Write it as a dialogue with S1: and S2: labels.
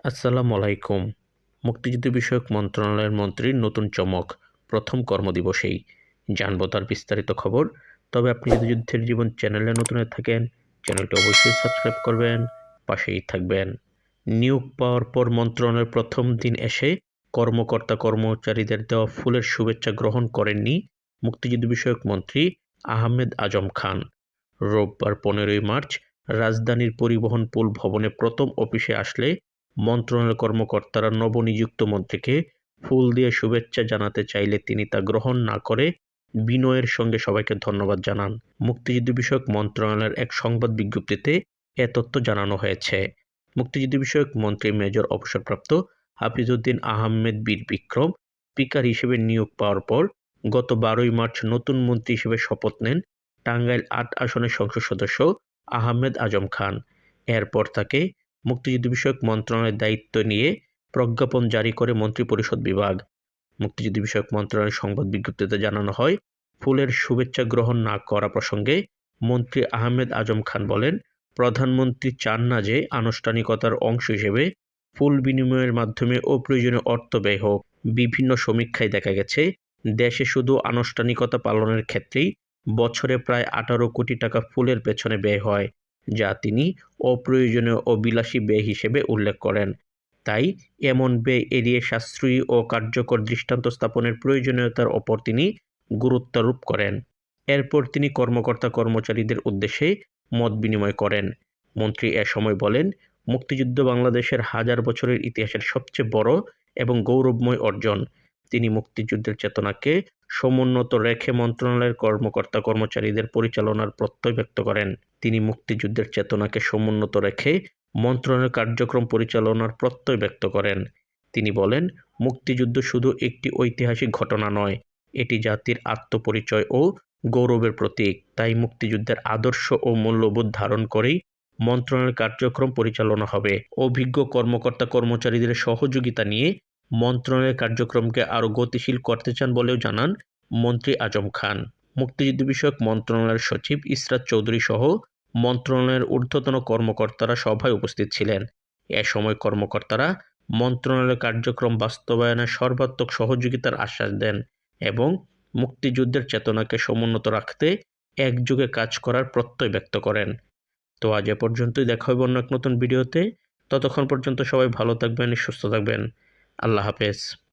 S1: আসসালামু আলাইকুম। মুক্তিযুদ্ধ বিষয়ক মন্ত্রণালয়ের মন্ত্রীর নতুন চমক প্রথম কর্মদিবসেই। জানবো তার বিস্তারিত খবর। তবে আপনি যদি যুদ্ধের জীবন চ্যানেলে নতুন হয়ে থাকেন, চ্যানেলটি অবশ্যই সাবস্ক্রাইব করবেন, পাশেই থাকবেন। নিয়োগ পাওয়ার পর মন্ত্রণালয়ের প্রথম দিন এসে কর্মকর্তা-কর্মচারীদের দেওয়া ফুলের শুভেচ্ছা গ্রহণ করেননি মুক্তিযুদ্ধ বিষয়ক মন্ত্রী আহমেদ আজম খান। রোববার 15ই মার্চ রাজধানীর পরিবহন পুল ভবনে প্রথম অফিসে আসলে মন্ত্রণালয়ের কর্মকর্তারা নবনিযুক্ত মন্ত্রীকে ফুল দিয়ে শুভেচ্ছা জানাতে চাইলে তিনি তা গ্রহণ না করে বিনয়ের সঙ্গে সবাইকে ধন্যবাদ জানান। মুক্তিযুদ্ধ বিষয়ক মন্ত্রণালয়ের এক সংবাদ বিজ্ঞপ্তিতে এ তথ্য জানানো হয়েছে। মুক্তিযুদ্ধ বিষয়ক মন্ত্রী মেজর অবসরপ্রাপ্ত হাফিজউদ্দিন আহমেদ বীর বিক্রম স্পিকার হিসেবে নিয়োগ পাওয়ার পর গত 12ই মার্চ নতুন মন্ত্রী হিসেবে শপথ নেন টাঙ্গাইল ৮ আসনের সংসদ সদস্য আহমেদ আজম খান। এরপর তাকে মুক্তিযুদ্ধ বিষয়ক মন্ত্রণালয়ের দায়িত্ব নিয়ে প্রজ্ঞাপন জারি করে মন্ত্রিপরিষদ বিভাগ। মুক্তিযুদ্ধ বিষয়ক মন্ত্রণালয়ের সংবাদ বিজ্ঞপ্তিতে জানানো হয়, ফুলের শুভেচ্ছা গ্রহণ না করা প্রসঙ্গে মন্ত্রী আহমেদ আজম খান বলেন, প্রধানমন্ত্রী চান না যে আনুষ্ঠানিকতার অংশ হিসেবে ফুল বিনিময়ের মাধ্যমে অপ্রয়োজনীয় অর্থ ব্যয় হোক। বিভিন্ন সমীক্ষায় দেখা গেছে, দেশে শুধু আনুষ্ঠানিকতা পালনের ক্ষেত্রেই বছরে প্রায় 18 কোটি টাকা ফুলের পেছনে ব্যয় হয়, যা তিনি অপ্রয়োজনীয় ও বিলাসী ব্যয় হিসেবে উল্লেখ করেন। তাই এমন ব্যয় এড়িয়ে সাশ্রয়ী ও কার্যকর দৃষ্টান্ত স্থাপনের প্রয়োজনীয়তার ওপর তিনি গুরুত্বারোপ করেন। এরপর তিনি কর্মকর্তা-কর্মচারীদের উদ্দেশ্যে মত বিনিময় করেন। মন্ত্রী এ সময় বলেন, মুক্তিযুদ্ধ বাংলাদেশের হাজার বছরের ইতিহাসের সবচেয়ে বড় এবং গৌরবময় অর্জন। তিনি মুক্তিযুদ্ধের চেতনাকে সমুন্নত রেখে মন্ত্রণালয়ের কর্মকর্তা-কর্মচারীদের পরিচালনার প্রত্যয় ব্যক্ত করেন। তিনি মুক্তিযুদ্ধের চেতনাকে সমুন্নত রেখে মন্ত্রণালয়ের কার্যক্রম পরিচালনার প্রত্যয় ব্যক্ত করেন। তিনি বলেন, মুক্তিযুদ্ধ শুধু একটি ঐতিহাসিক ঘটনা নয়, এটি জাতির আত্মপরিচয় ও গৌরবের প্রতীক। তাই মুক্তিযুদ্ধের আদর্শ ও মূল্যবোধ ধারণ করেই মন্ত্রণালয়ের কার্যক্রম পরিচালনা হবে। অভিজ্ঞ কর্মকর্তা-কর্মচারীদের সহযোগিতা নিয়ে মন্ত্রণালয়ের কার্যক্রমকে আরও গতিশীল করতে চান বলেও জানান মন্ত্রী আজম খান। মুক্তিযুদ্ধ বিষয়ক মন্ত্রণালয়ের সচিব ইশরাত চৌধুরী সহ মন্ত্রণালয়ের ঊর্ধ্বতন কর্মকর্তারা সভায় উপস্থিত ছিলেন। এ সময় কর্মকর্তারা মন্ত্রণালয়ের কার্যক্রম বাস্তবায়নে সর্বাত্মক সহযোগিতার আশ্বাস দেন এবং মুক্তিযুদ্ধের চেতনাকে সমুন্নত রাখতে একযোগে কাজ করার প্রত্যয় ব্যক্ত করেন। তো আজ এ পর্যন্তই, দেখা হবে অন্য এক নতুন ভিডিওতে। ততক্ষণ পর্যন্ত সবাই ভালো থাকবেন, সুস্থ থাকবেন। আল্লাহ হাফেজ।